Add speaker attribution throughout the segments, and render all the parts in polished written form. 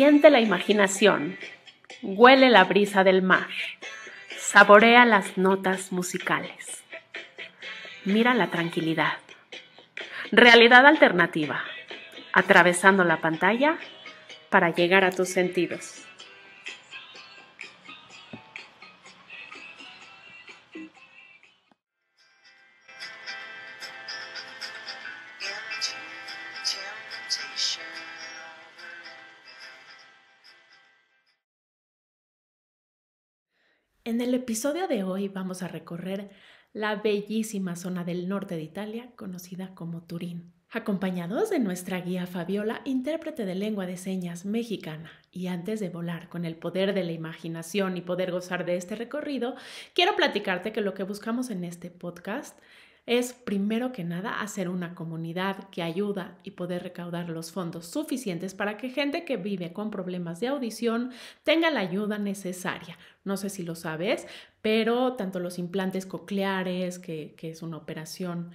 Speaker 1: Siente la imaginación, huele la brisa del mar, saborea las notas musicales. Mira la tranquilidad. Realidad alternativa, atravesando la pantalla para llegar a tus sentidos. En el episodio de hoy vamos a recorrer la bellísima zona del norte de Italia conocida como Turín, acompañados de nuestra guía Fabiola, intérprete de lengua de señas mexicana. Y antes de volar con el poder de la imaginación y poder gozar de este recorrido, quiero platicarte que lo que buscamos en este podcast es, primero que nada, hacer una comunidad que ayuda y poder recaudar los fondos suficientes para que gente que vive con problemas de audición tenga la ayuda necesaria. No sé si lo sabes, pero tanto los implantes cocleares, que es una operación,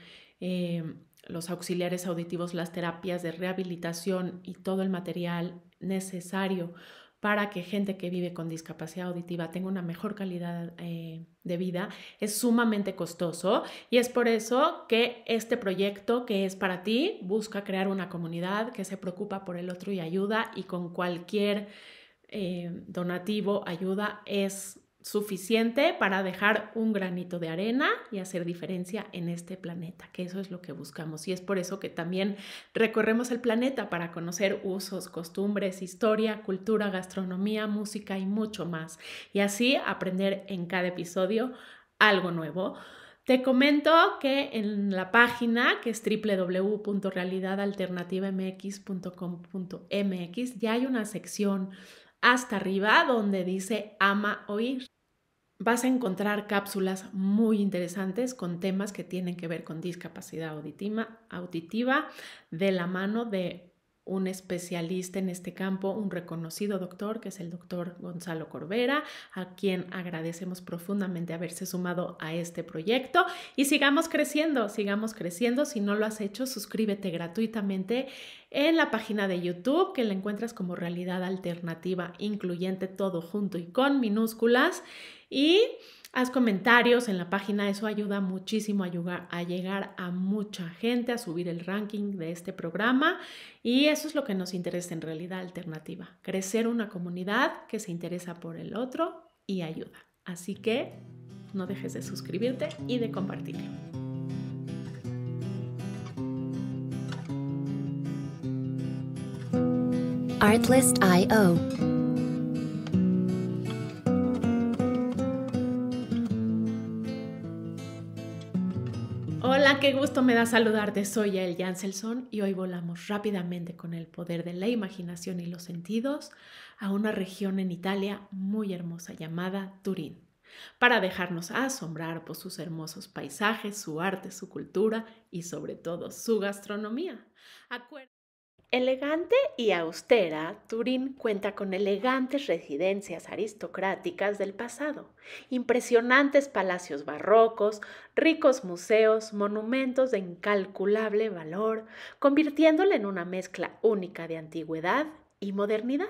Speaker 1: los auxiliares auditivos, las terapias de rehabilitación y todo el material necesario para que gente que vive con discapacidad auditiva tenga una mejor calidad de vida, es sumamente costoso, y es por eso que este proyecto, que es para ti, busca crear una comunidad que se preocupa por el otro y ayuda, y con cualquier donativo, ayuda, es suficiente para dejar un granito de arena y hacer diferencia en este planeta, que eso es lo que buscamos. Y es por eso que también recorremos el planeta para conocer usos, costumbres, historia, cultura, gastronomía, música y mucho más. Y así aprender en cada episodio algo nuevo. Te comento que en la página, que es www.realidadalternativamx.com.mx, ya hay una sección hasta arriba donde dice Ama Oír. Vas a encontrar cápsulas muy interesantes con temas que tienen que ver con discapacidad auditiva de la mano de un especialista en este campo, un reconocido doctor, que es el doctor Gonzalo Corbera, a quien agradecemos profundamente haberse sumado a este proyecto. Y sigamos creciendo. Si no lo has hecho, suscríbete gratuitamente en la página de YouTube, que la encuentras como Realidad Alternativa Incluyente, todo junto y con minúsculas. Y haz comentarios en la página, eso ayuda muchísimo a llegar a mucha gente, a subir el ranking de este programa, y eso es lo que nos interesa en Realidad Alternativa, crecer una comunidad que se interesa por el otro y ayuda. Así que no dejes de suscribirte y de compartirlo.
Speaker 2: Artlist.io.
Speaker 1: Hola, qué gusto me da saludarte. Soy Yael Janselson y hoy volamos rápidamente con el poder de la imaginación y los sentidos a una región en Italia muy hermosa llamada Turín, para dejarnos asombrar por sus hermosos paisajes, su arte, su cultura y sobre todo su gastronomía. Elegante y austera, Turín cuenta con elegantes residencias aristocráticas del pasado, impresionantes palacios barrocos, ricos museos, monumentos de incalculable valor, convirtiéndola en una mezcla única de antigüedad y modernidad.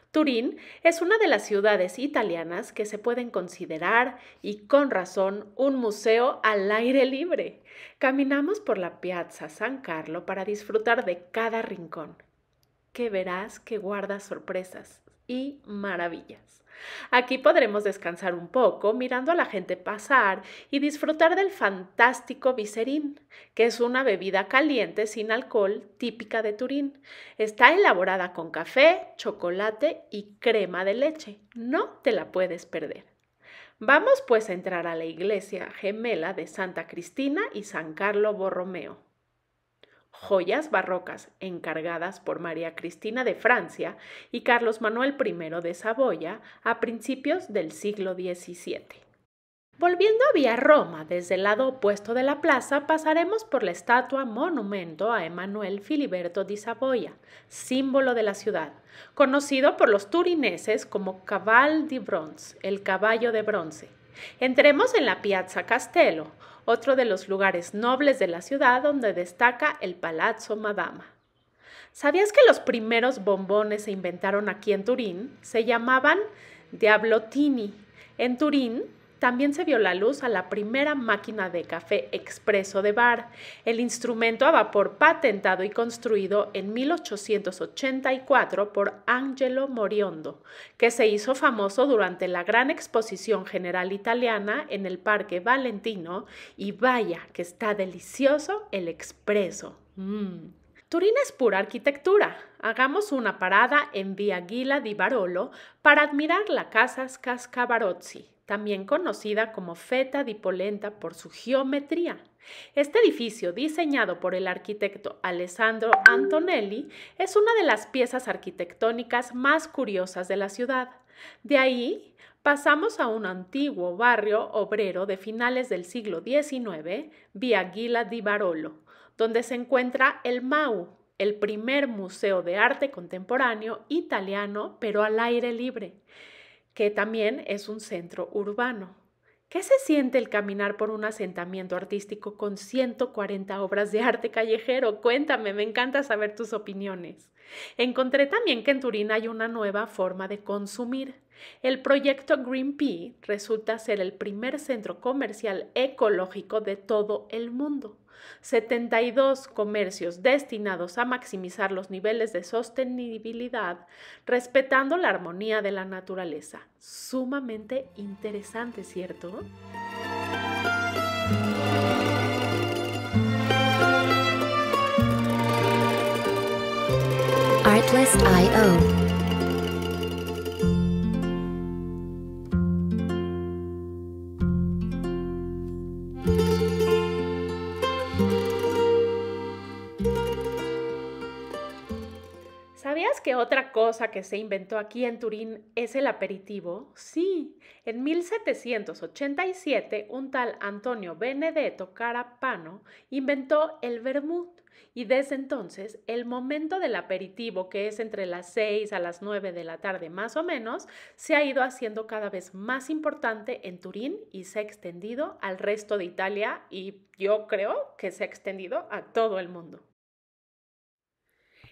Speaker 1: Turín es una de las ciudades italianas que se pueden considerar, y con razón, un museo al aire libre. Caminamos por la Piazza San Carlo para disfrutar de cada rincón, que verás que guarda sorpresas y maravillas. Aquí podremos descansar un poco mirando a la gente pasar y disfrutar del fantástico Vicerín, que es una bebida caliente sin alcohol típica de Turín. Está elaborada con café, chocolate y crema de leche. No te la puedes perder. Vamos pues a entrar a la iglesia gemela de Santa Cristina y San Carlo Borromeo, joyas barrocas encargadas por María Cristina de Francia y Carlos Manuel I de Saboya a principios del siglo XVII. Volviendo a Vía Roma, desde el lado opuesto de la plaza, pasaremos por la estatua monumento a Emanuele Filiberto di Savoia, símbolo de la ciudad, conocido por los turineses como Caval di Bronze, el caballo de bronce. Entremos en la Piazza Castello, otro de los lugares nobles de la ciudad donde destaca el Palazzo Madama. ¿Sabías que los primeros bombones se inventaron aquí en Turín? Se llamaban Diablotini. En Turín también se vio la luz a la primera máquina de café expreso de bar, el instrumento a vapor patentado y construido en 1884 por Angelo Moriondo, que se hizo famoso durante la Gran Exposición General Italiana en el Parque Valentino, y vaya que está delicioso el expreso. Turín es pura arquitectura. Hagamos una parada en Via Gila di Barolo para admirar la Casa Scascavarozzi, también conocida como Feta di Polenta por su geometría. Este edificio, diseñado por el arquitecto Alessandro Antonelli, es una de las piezas arquitectónicas más curiosas de la ciudad. De ahí pasamos a un antiguo barrio obrero de finales del siglo XIX, Via Gila di Barolo, donde se encuentra el MAU, el primer museo de arte contemporáneo italiano, pero al aire libre, que también es un centro urbano. ¿Qué se siente el caminar por un asentamiento artístico con 140 obras de arte callejero? Cuéntame, me encanta saber tus opiniones. Encontré también que en Turín hay una nueva forma de consumir. El proyecto Green Pea resulta ser el primer centro comercial ecológico de todo el mundo. 72 comercios destinados a maximizar los niveles de sostenibilidad, respetando la armonía de la naturaleza. Sumamente interesante, ¿cierto?
Speaker 2: Artlist.io.
Speaker 1: ¿Sabías que otra cosa que se inventó aquí en Turín es el aperitivo? Sí, en 1787 un tal Antonio Benedetto Carapano inventó el vermut, y desde entonces el momento del aperitivo, que es entre las 6 a las 9 de la tarde más o menos, se ha ido haciendo cada vez más importante en Turín y se ha extendido al resto de Italia, y yo creo que se ha extendido a todo el mundo.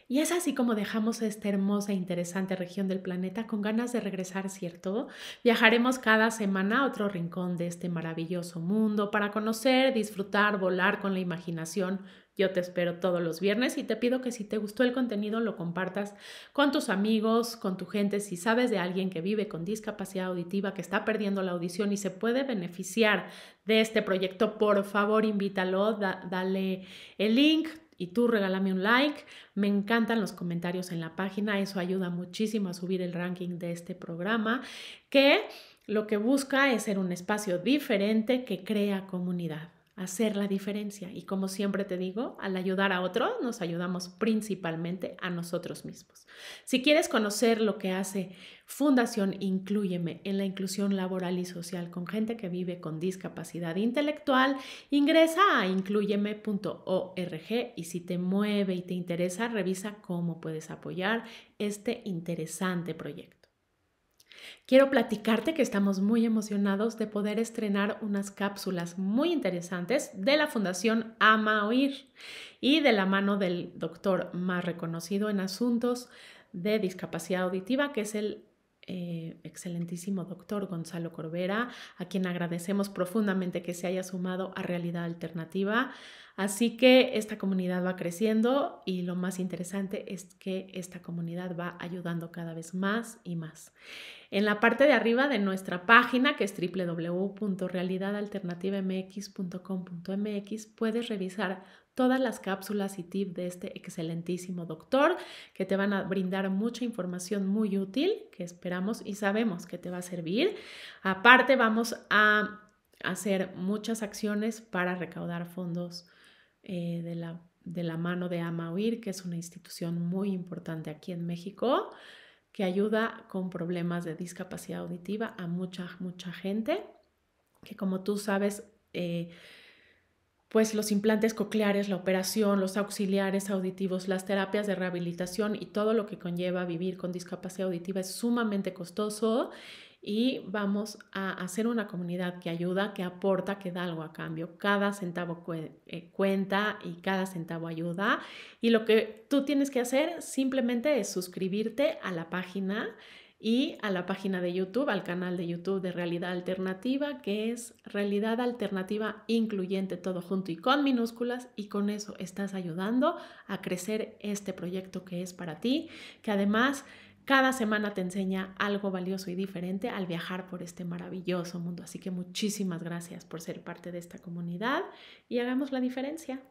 Speaker 1: Y es así como dejamos esta hermosa e interesante región del planeta con ganas de regresar, ¿cierto? Viajaremos cada semana a otro rincón de este maravilloso mundo para conocer, disfrutar, volar con la imaginación. Yo te espero todos los viernes y te pido que si te gustó el contenido lo compartas con tus amigos, con tu gente. Si sabes de alguien que vive con discapacidad auditiva, que está perdiendo la audición y se puede beneficiar de este proyecto, por favor invítalo, dale el link. Y tú regálame un like. Me encantan los comentarios en la página, eso ayuda muchísimo a subir el ranking de este programa, que lo que busca es ser un espacio diferente que crea comunidad, hacer la diferencia. Y como siempre te digo, al ayudar a otros, nos ayudamos principalmente a nosotros mismos. Si quieres conocer lo que hace Fundación Inclúyeme en la inclusión laboral y social con gente que vive con discapacidad intelectual, ingresa a incluyeme.org y si te mueve y te interesa, revisa cómo puedes apoyar este interesante proyecto. Quiero platicarte que estamos muy emocionados de poder estrenar unas cápsulas muy interesantes de la Fundación Ama Oír y de la mano del doctor más reconocido en asuntos de discapacidad auditiva, que es el excelentísimo doctor Gonzalo Corbera, a quien agradecemos profundamente que se haya sumado a Realidad Alternativa. Así que esta comunidad va creciendo y lo más interesante es que esta comunidad va ayudando cada vez más y más. En la parte de arriba de nuestra página, que es www.realidadalternativamx.com.mx, puedes revisar todas las cápsulas y tips de este excelentísimo doctor que te van a brindar mucha información muy útil que esperamos y sabemos que te va a servir. Aparte, vamos a hacer muchas acciones para recaudar fondos de la mano de Ama Oír, que es una institución muy importante aquí en México, que ayuda con problemas de discapacidad auditiva a mucha gente, que como tú sabes, pues los implantes cocleares, la operación, los auxiliares auditivos, las terapias de rehabilitación y todo lo que conlleva vivir con discapacidad auditiva es sumamente costoso y vamos a hacer una comunidad que ayuda, que aporta, que da algo a cambio. Cada centavo cuenta y cada centavo ayuda. Y lo que tú tienes que hacer simplemente es suscribirte a la página y a la página de YouTube, al canal de YouTube de Realidad Alternativa, que es Realidad Alternativa Incluyente, todo junto y con minúsculas, y con eso estás ayudando a crecer este proyecto que es para ti, que además cada semana te enseña algo valioso y diferente al viajar por este maravilloso mundo. Así que muchísimas gracias por ser parte de esta comunidad y hagamos la diferencia.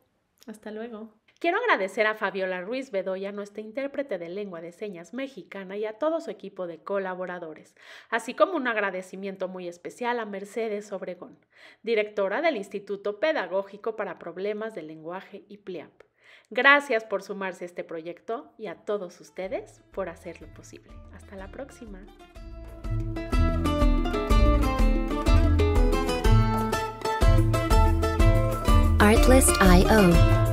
Speaker 1: Hasta luego. Quiero agradecer a Fabiola Ruiz Bedoya, nuestra intérprete de lengua de señas mexicana, y a todo su equipo de colaboradores, así como un agradecimiento muy especial a Mercedes Obregón, directora del Instituto Pedagógico para Problemas del Lenguaje IPLEAP. Gracias por sumarse a este proyecto y a todos ustedes por hacerlo posible. Hasta la próxima.
Speaker 2: Artlist.io.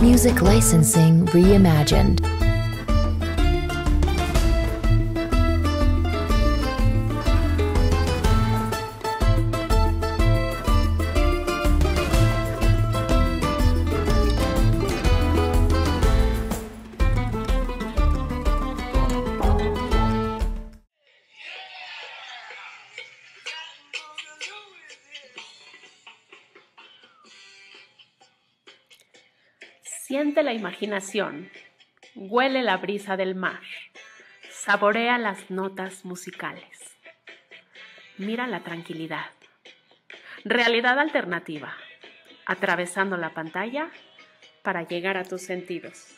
Speaker 2: Music licensing reimagined.
Speaker 1: Siente la imaginación, huele la brisa del mar, saborea las notas musicales, mira la tranquilidad. Realidad alternativa, atravesando la pantalla para llegar a tus sentidos.